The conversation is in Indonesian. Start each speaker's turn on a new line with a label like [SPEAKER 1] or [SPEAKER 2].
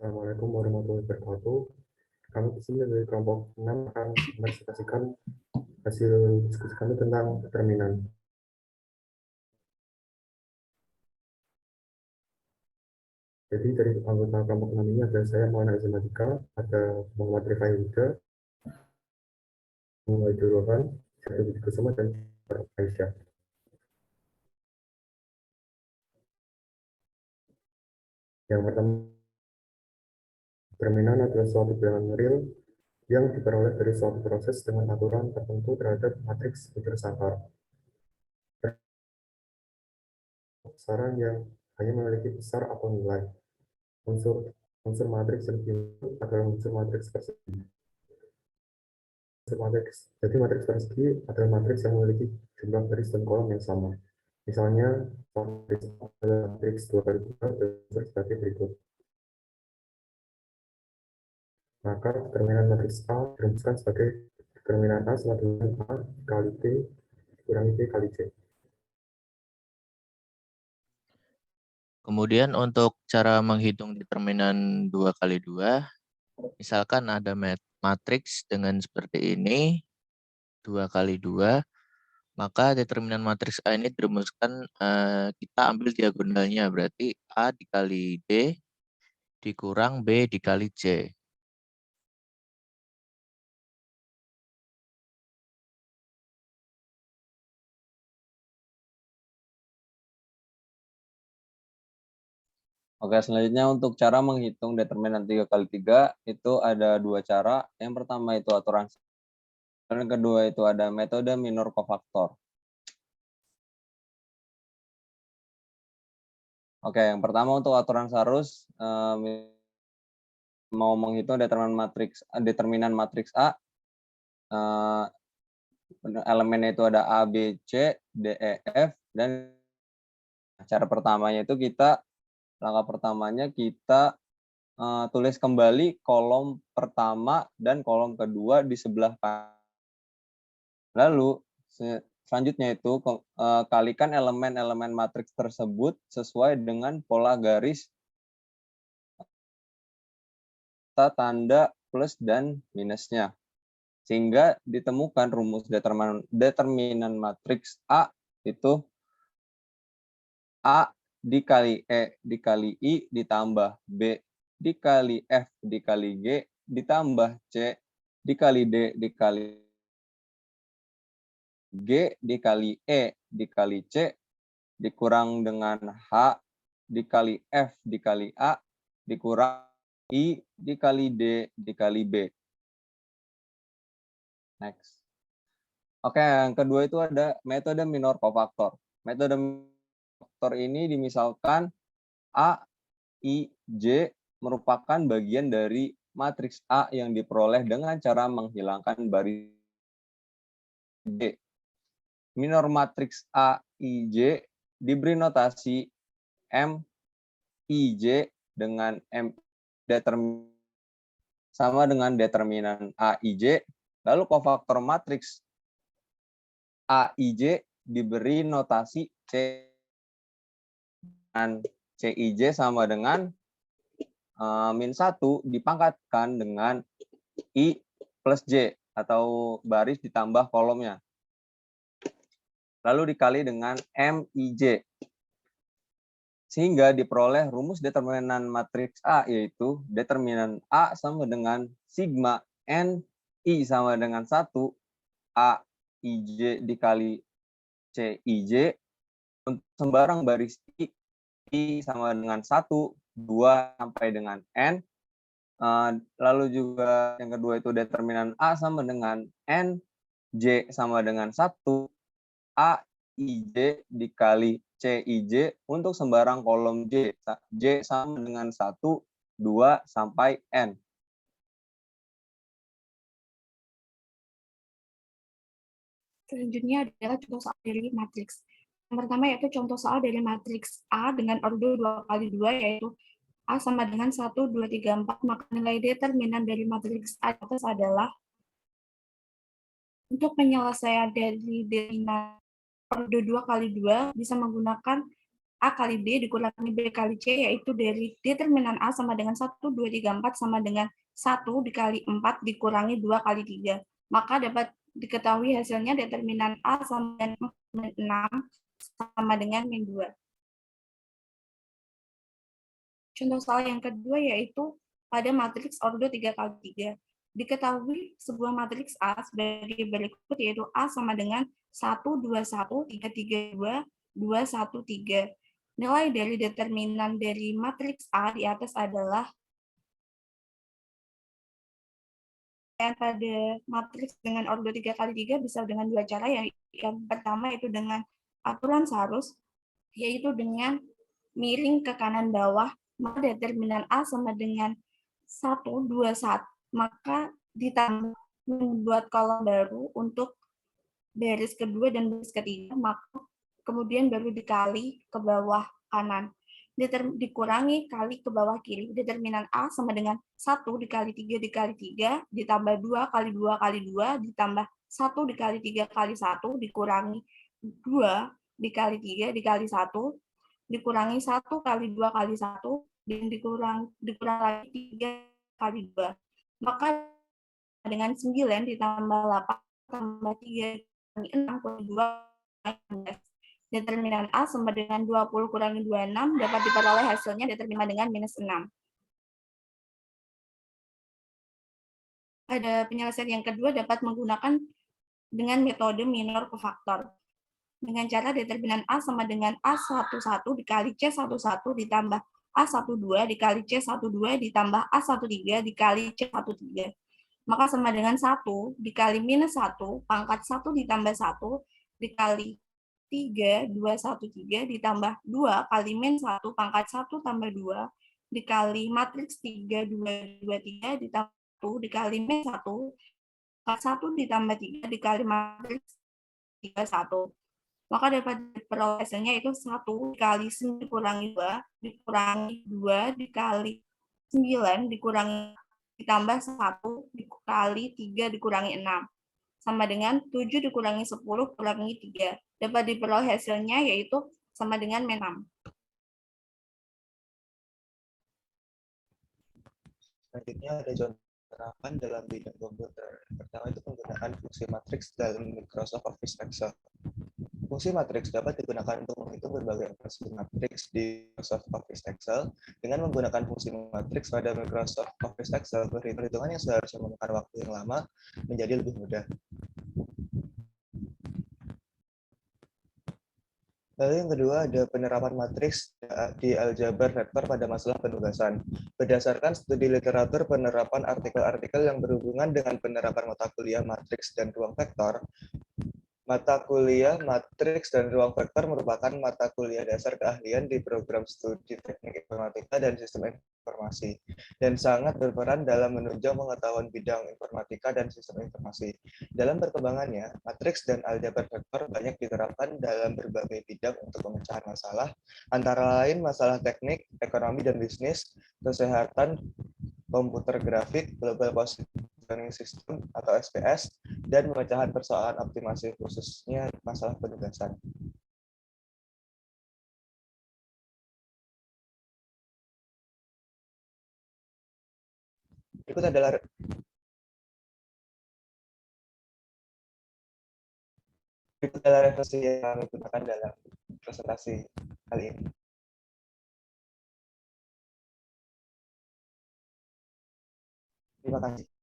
[SPEAKER 1] Assalamualaikum warahmatullahi wabarakatuh. Kami di sini dari kelompok 6 akan mempresentasikan hasil diskusi kami tentang determinan. Jadi dari anggota kelompok 6 ini ada saya Maulana Izamatika, ada Muhammad Rifai Huda, Muhammad Rohan, Syarif Budi Kusuma, dan Aisyah. Yang pertama, determinan adalah suatu bilangan real yang diperoleh dari suatu proses dengan aturan tertentu terhadap matriks intersangkar. Besaran yang hanya memiliki besar atau nilai. Unsur unsur matriks yang dimaksud adalah unsur matriks persegi. Jadi matriks persegi adalah matriks yang memiliki jumlah baris dan kolom yang sama. Misalnya, matriks adalah matriks 2 kali 2 dan sebagai berikut. Maka determinan matriks A dirumuskan sebagai determinan A sama dengan A kali B dikurangi B kali C.
[SPEAKER 2] Kemudian untuk cara menghitung determinan 2 kali 2, misalkan ada matriks dengan seperti ini, 2 kali 2, maka determinan matriks A ini dirumuskan, kita ambil diagonalnya, berarti A dikali D dikurang B dikali C.
[SPEAKER 3] Oke, selanjutnya untuk cara menghitung determinan 3 kali 3 itu ada dua cara. Yang pertama itu aturan, dan yang kedua itu ada metode minor kofaktor. Oke, yang pertama untuk aturan Sarus, mau menghitung determinan matriks A, elemennya itu ada A, B, C, D, E, F, dan cara pertamanya itu langkah pertamanya kita tulis kembali kolom pertama dan kolom kedua di sebelah kanan. Lalu selanjutnya itu kalikan elemen-elemen matriks tersebut sesuai dengan pola garis tanda plus dan minusnya. Sehingga ditemukan rumus determinan matriks A itu A dikali E dikali I ditambah B dikali F dikali G ditambah C dikali D dikali G dikali E dikali C dikurang dengan H dikali F dikali A dikurang I dikali D dikali B. Next. Oke, yang kedua itu ada metode minor kofaktor. Metode kofaktor ini dimisalkan A, I, J merupakan bagian dari matriks A yang diperoleh dengan cara menghilangkan baris J. Minor matriks A, I, J diberi notasi M, I, J dengan M sama dengan determinan A, I, J. Lalu kofaktor matriks A, I, J diberi notasi C dan C, I, J sama dengan min 1 dipangkatkan dengan I plus J atau baris ditambah kolomnya. Lalu dikali dengan M, I, J. Sehingga diperoleh rumus determinan matriks A, yaitu determinan A sama dengan sigma N I sama dengan 1 A I J dikali C I J untuk sembarang baris I sama dengan 1, 2 sampai dengan N. Lalu juga yang kedua itu determinan A sama dengan N, J sama dengan 1, A I J dikali C I J untuk sembarang kolom J. J sama dengan 1, 2 sampai N.
[SPEAKER 4] Selanjutnya adalah contoh soal dari matriks. Yang pertama yaitu contoh soal dari matriks A dengan ordo 2 kali 2, yaitu A sama dengan 1, 2, 3, 4. Maka nilai determinan dari matriks A atas adalah, untuk penyelesaian dari determinan ordo 2 kali 2 bisa menggunakan A kali B dikurangi B kali C, yaitu dari determinan A sama dengan 1, 2, 3, 4 sama dengan 1 dikali 4 dikurangi 2 kali 3. Maka dapat diketahui hasilnya determinan A sama dengan 6 sama dengan min 2. Contoh soal yang kedua yaitu pada matriks ordo 3 kali 3. Diketahui sebuah matriks A sebagai berikut, yaitu A sama dengan 1, 2, 1, 3, 3, 2, 2, 1, 3. Nilai dari determinan dari matriks A di atas adalah pada matriks dengan ordo 3 kali 3 bisa dengan dua cara. Yang pertama itu dengan aturan Sarus, yaitu dengan miring ke kanan bawah, maka determinan A sama dengan 1, 2, 1, maka ditambah membuat kolom baru untuk baris kedua dan baris ketiga, maka kemudian baru dikali ke bawah kanan. Dikurangi kali ke bawah kiri. Determinan A sama dengan 1 dikali 3 dikali 3, ditambah 2 kali 2 kali 2, ditambah 1 dikali 3 kali 1, dikurangi 2 dikali 3 dikali 1, dikurangi 1 kali 2 kali 1, dan dikurang lagi 3 kali 2. Maka dengan 9 ditambah 8 tambah 3 kurangi 6 kurangi 2 kurangi 11. Determinan A sama dengan 20 kurangi 26 dapat diperoleh hasilnya determinan dengan minus 6. Pada penyelesaian yang kedua dapat menggunakan dengan metode minor kofaktor. Dengan cara determinan A sama dengan A11 dikali C11 ditambah A12 dikali C12 ditambah A13 dikali C13. Maka sama dengan 1 dikali minus 1 pangkat 1 ditambah 1 dikali 3, 2, 1, 3 ditambah 2 kali min 1 pangkat 1 tambah 2 dikali matriks 3, 2, 2, 3 ditambah 1 dikali min 1 pangkat 1 ditambah 3 dikali matriks 3, 1. Maka dapat diperoleh hasilnya itu 1 dikali 9 dikurangi 2 dikurangi 2 dikali 9 dikurangi ditambah 1 dikali 3 dikurangi 6 sama dengan 7 dikurangi 10 kurangi 3. Dapat diperoleh hasilnya yaitu sama dengan min 6.
[SPEAKER 5] Selanjutnya ada contoh penerapan dalam bidang komputer. Pertama itu penggunaan fungsi matriks dalam Microsoft Office Excel. Fungsi matriks dapat digunakan untuk menghitung berbagai operasi matriks di Microsoft Office Excel. Dengan menggunakan fungsi matriks pada Microsoft Office Excel, perhitungan yang seharusnya memakan waktu yang lama menjadi lebih mudah. Lalu yang kedua ada penerapan matriks di aljabar vektor pada masalah penugasan. Berdasarkan studi literatur penerapan artikel-artikel yang berhubungan dengan penerapan mata kuliah matriks dan ruang vektor, mata kuliah matriks dan ruang vektor merupakan mata kuliah dasar keahlian di program studi teknik informatika dan sistem informasi, dan sangat berperan dalam menunjang pengetahuan bidang informatika dan sistem informasi. Dalam perkembangannya, matriks dan aljabar vektor banyak diterapkan dalam berbagai bidang untuk pemecahan masalah, antara lain masalah teknik, ekonomi dan bisnis, kesehatan, komputer grafik, global positioning system atau SPS, dan pemecahan persoalan optimasi khususnya masalah penugasan. Berikut adalah referensi yang kami gunakan dalam presentasi kali ini. Terima kasih.